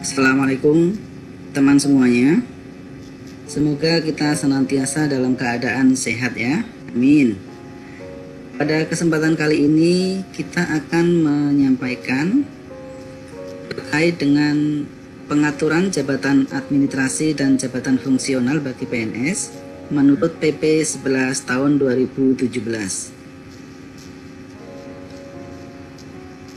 Assalamualaikum teman semuanya. Semoga kita senantiasa dalam keadaan sehat ya. Amin. Pada kesempatan kali ini kita akan menyampaikan terkait dengan pengaturan jabatan administrasi dan jabatan fungsional bagi PNS menurut PP 11 tahun 2017.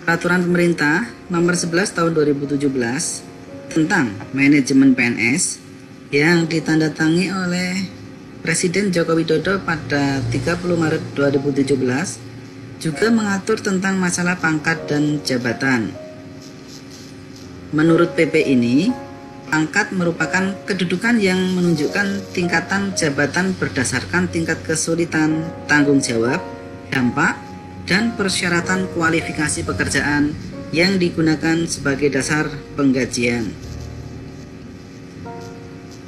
Peraturan Pemerintah Nomor 11 tahun 2017 tentang manajemen PNS yang ditandatangani oleh Presiden Joko Widodo pada 30 Maret 2017 juga mengatur tentang masalah pangkat dan jabatan. Menurut PP ini, pangkat merupakan kedudukan yang menunjukkan tingkatan jabatan berdasarkan tingkat kesulitan, tanggung jawab, dampak, dan persyaratan kualifikasi pekerjaan yang digunakan sebagai dasar penggajian.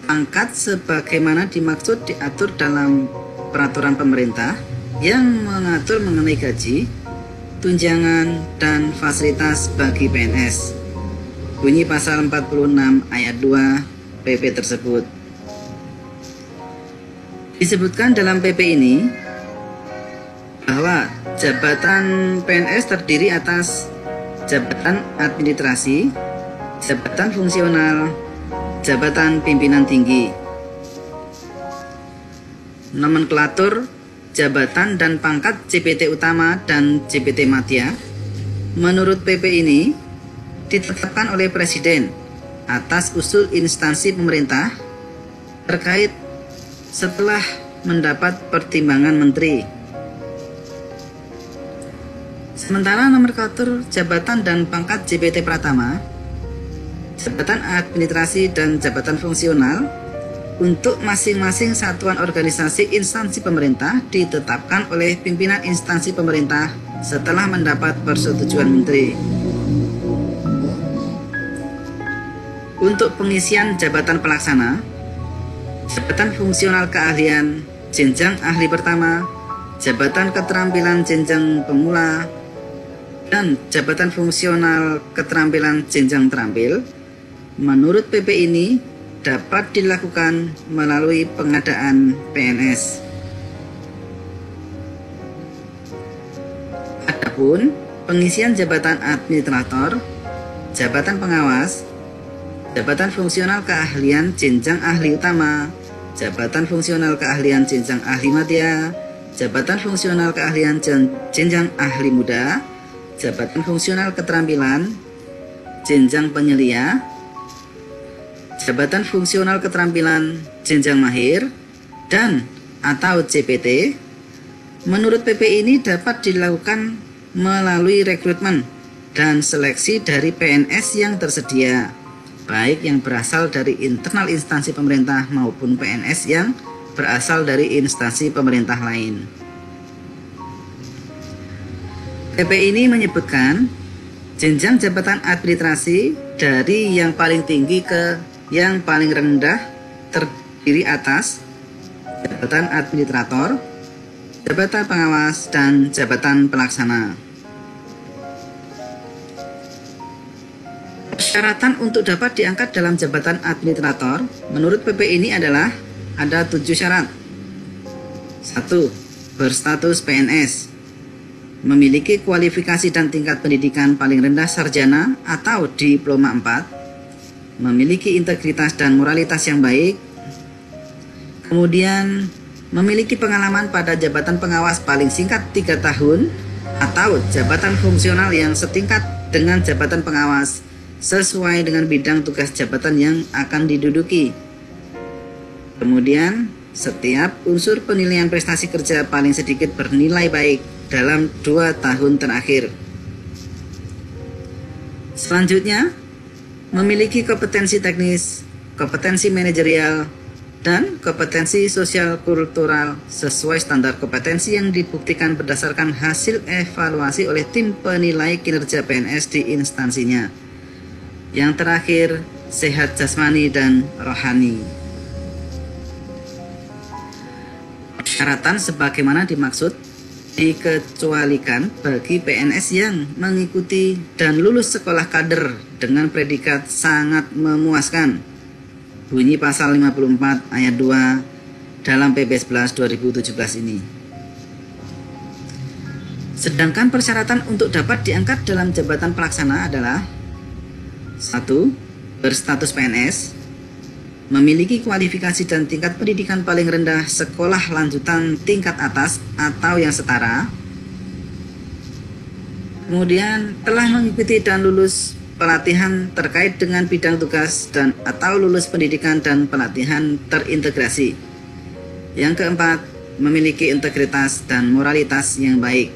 Pangkat sebagaimana dimaksud diatur dalam peraturan pemerintah yang mengatur mengenai gaji, tunjangan, dan fasilitas bagi PNS. Bunyi pasal 46 ayat 2 PP tersebut. Disebutkan dalam PP ini bahwa jabatan PNS terdiri atas jabatan administrasi, jabatan fungsional, jabatan pimpinan tinggi. Nomenklatur jabatan dan pangkat JPT utama dan JPT madya menurut PP ini ditetapkan oleh Presiden atas usul instansi pemerintah terkait setelah mendapat pertimbangan Menteri. Sementara nomenklatur jabatan dan pangkat JPT Pratama, jabatan administrasi dan jabatan fungsional untuk masing-masing satuan organisasi instansi pemerintah ditetapkan oleh pimpinan instansi pemerintah setelah mendapat persetujuan Menteri. Untuk pengisian jabatan pelaksana, jabatan fungsional keahlian jenjang ahli pertama, jabatan keterampilan jenjang pemula, dan jabatan fungsional keterampilan jenjang terampil, menurut PP ini dapat dilakukan melalui pengadaan PNS. Adapun pengisian jabatan administrator, jabatan pengawas, jabatan fungsional keahlian jenjang ahli utama, jabatan fungsional keahlian jenjang ahli madya, jabatan fungsional keahlian jenjang ahli muda, jabatan fungsional keterampilan jenjang penyelia, jabatan fungsional keterampilan jenjang mahir, dan atau JPT, menurut PP ini dapat dilakukan melalui rekrutmen dan seleksi dari PNS yang tersedia, baik yang berasal dari internal instansi pemerintah maupun PNS yang berasal dari instansi pemerintah lain. PP ini menyebutkan jenjang jabatan administrasi dari yang paling tinggi ke yang paling rendah terdiri atas jabatan administrator, jabatan pengawas, dan jabatan pelaksana. Persyaratan untuk dapat diangkat dalam jabatan administrator menurut PP ini adalah ada 7 syarat. 1. Berstatus PNS, memiliki kualifikasi dan tingkat pendidikan paling rendah sarjana atau diploma 4, memiliki integritas dan moralitas yang baik, kemudian memiliki pengalaman pada jabatan pengawas paling singkat 3 tahun atau jabatan fungsional yang setingkat dengan jabatan pengawas sesuai dengan bidang tugas jabatan yang akan diduduki. Kemudian setiap unsur penilaian prestasi kerja paling sedikit bernilai baik dalam 2 tahun terakhir. Selanjutnya, memiliki kompetensi teknis, kompetensi manajerial, dan kompetensi sosial kultural sesuai standar kompetensi yang dibuktikan berdasarkan hasil evaluasi oleh tim penilai kinerja PNS di instansinya. Yang terakhir, sehat jasmani dan rohani. Persyaratan sebagaimana dimaksud dikecualikan bagi PNS yang mengikuti dan lulus sekolah kader dengan predikat sangat memuaskan. Bunyi pasal 54 ayat 2 dalam PP 11 2017 ini. Sedangkan persyaratan untuk dapat diangkat dalam jabatan pelaksana adalah 1. Berstatus PNS, memiliki kualifikasi dan tingkat pendidikan paling rendah sekolah lanjutan tingkat atas atau yang setara. Kemudian telah mengikuti dan lulus pelatihan terkait dengan bidang tugas dan atau lulus pendidikan dan pelatihan terintegrasi. Yang keempat, memiliki integritas dan moralitas yang baik.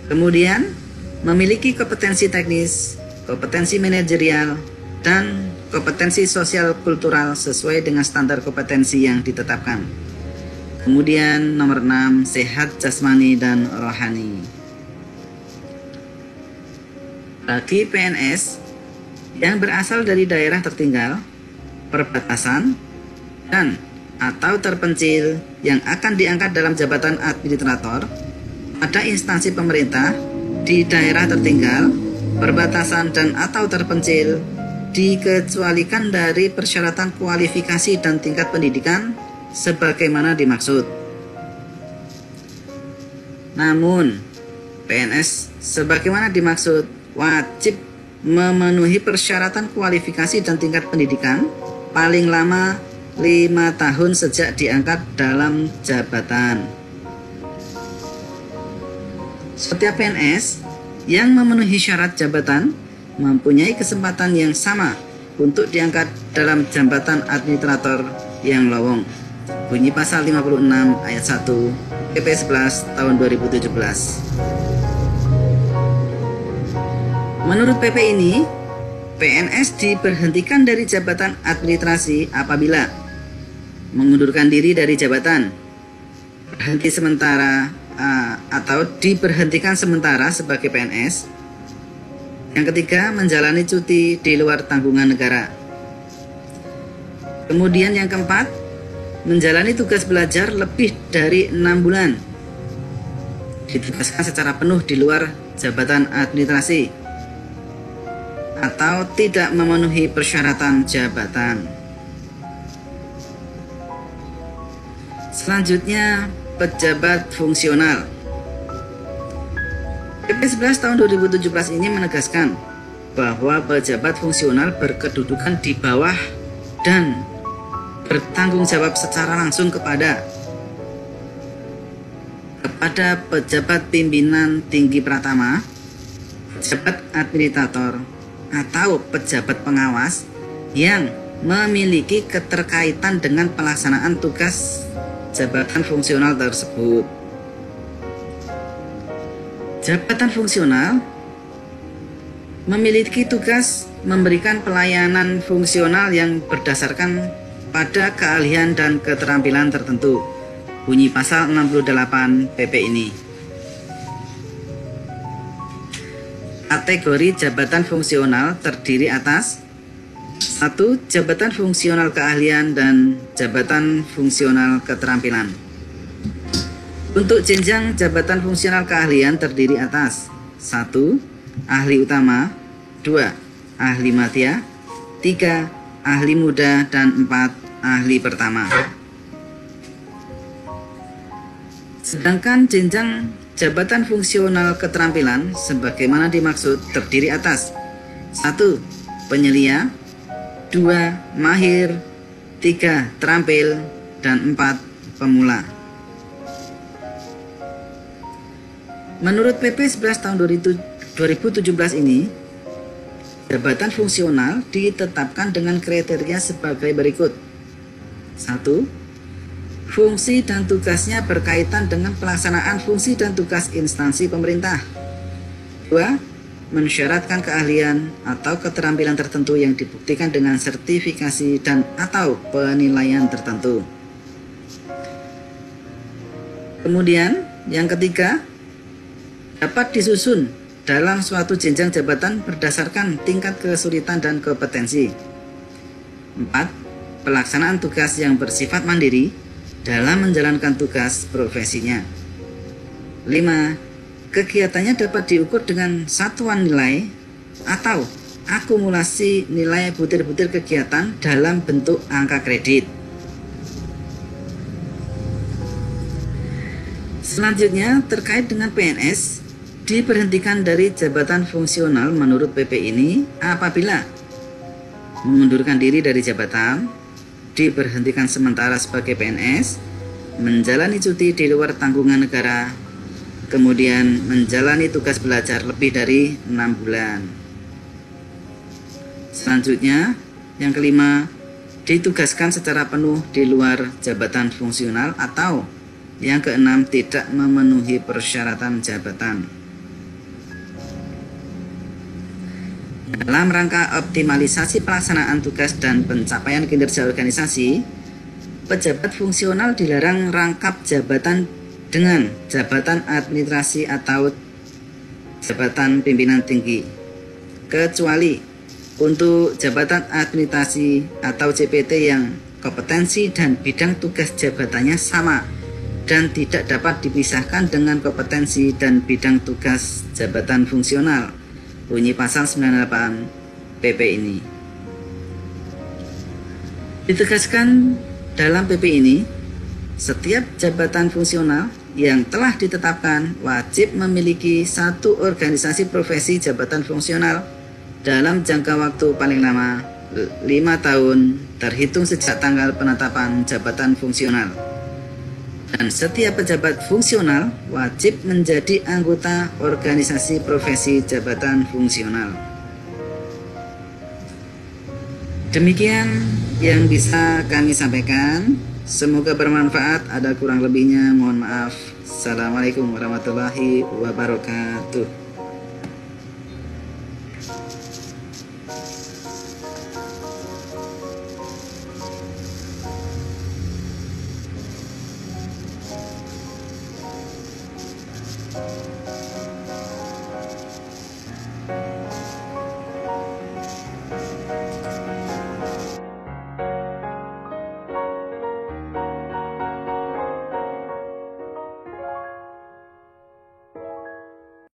Kemudian, memiliki kompetensi teknis, kompetensi manajerial, dan kompetensi sosial kultural sesuai dengan standar kompetensi yang ditetapkan. Kemudian nomor 6, sehat jasmani dan rohani. Bagi PNS yang berasal dari daerah tertinggal, perbatasan, dan atau terpencil yang akan diangkat dalam jabatan administrator pada instansi pemerintah di daerah tertinggal, perbatasan, dan atau terpencil dikecualikan dari persyaratan kualifikasi dan tingkat pendidikan sebagaimana dimaksud. Namun, PNS sebagaimana dimaksud wajib memenuhi persyaratan kualifikasi dan tingkat pendidikan paling lama 5 tahun sejak diangkat dalam jabatan. Setiap PNS yang memenuhi syarat jabatan mempunyai kesempatan yang sama untuk diangkat dalam jabatan administrator yang lowong. Bunyi pasal 56 ayat 1 PP 11 tahun 2017. Menurut PP ini, PNS diberhentikan dari jabatan administrasi apabila mengundurkan diri dari jabatan, berhenti sementara atau diberhentikan sementara sebagai PNS. Yang ketiga, menjalani cuti di luar tanggungan negara. Kemudian yang keempat, menjalani tugas belajar lebih dari 6 bulan, ditugaskan secara penuh di luar jabatan administrasi atau tidak memenuhi persyaratan jabatan. Selanjutnya, pejabat fungsional. PP 11 tahun 2017 ini menegaskan bahwa pejabat fungsional berkedudukan di bawah dan bertanggung jawab secara langsung kepada pejabat pimpinan tinggi pratama, pejabat administrator, atau pejabat pengawas yang memiliki keterkaitan dengan pelaksanaan tugas jabatan fungsional tersebut. Jabatan fungsional memiliki tugas memberikan pelayanan fungsional yang berdasarkan pada keahlian dan keterampilan tertentu. Bunyi pasal 68 PP ini. Kategori jabatan fungsional terdiri atas 1. Jabatan fungsional keahlian dan jabatan fungsional keterampilan. Untuk jenjang jabatan fungsional keahlian terdiri atas 1. Ahli utama, 2. Ahli madya, 3. Ahli muda, dan 4. Ahli pertama. Sedangkan jenjang jabatan fungsional keterampilan sebagaimana dimaksud terdiri atas 1. Penyelia, 2. Mahir, 3. Terampil, dan 4. Pemula. Menurut PP 11 tahun 2017 ini, jabatan fungsional ditetapkan dengan kriteria sebagai berikut. 1. Fungsi dan tugasnya berkaitan dengan pelaksanaan fungsi dan tugas instansi pemerintah. 2. Mensyaratkan keahlian atau keterampilan tertentu yang dibuktikan dengan sertifikasi dan atau penilaian tertentu. Kemudian yang ketiga, dapat disusun dalam suatu jenjang jabatan berdasarkan tingkat kesulitan dan kompetensi. 4. Pelaksanaan tugas yang bersifat mandiri dalam menjalankan tugas profesinya. 5. Kegiatannya dapat diukur dengan satuan nilai atau akumulasi nilai butir-butir kegiatan dalam bentuk angka kredit. Selanjutnya, terkait dengan PNS, diberhentikan dari jabatan fungsional menurut PP ini apabila mengundurkan diri dari jabatan, diberhentikan sementara sebagai PNS, menjalani cuti di luar tanggungan negara, kemudian menjalani tugas belajar lebih dari 6 bulan. Selanjutnya, yang kelima, ditugaskan secara penuh di luar jabatan fungsional, atau yang keenam, tidak memenuhi persyaratan jabatan. Dalam rangka optimalisasi pelaksanaan tugas dan pencapaian kinerja organisasi, pejabat fungsional dilarang rangkap jabatan dengan jabatan administrasi atau jabatan pimpinan tinggi, kecuali untuk jabatan administrasi atau JPT yang kompetensi dan bidang tugas jabatannya sama dan tidak dapat dipisahkan dengan kompetensi dan bidang tugas jabatan fungsional, bunyi pasal 98 PP ini. Ditegaskan dalam PP ini, setiap jabatan fungsional yang telah ditetapkan wajib memiliki satu organisasi profesi jabatan fungsional dalam jangka waktu paling lama 5 tahun terhitung sejak tanggal penetapan jabatan fungsional. Dan setiap pejabat fungsional wajib menjadi anggota organisasi profesi jabatan fungsional. Demikian yang bisa kami sampaikan. Semoga bermanfaat. Ada kurang lebihnya mohon maaf. Assalamualaikum warahmatullahi wabarakatuh.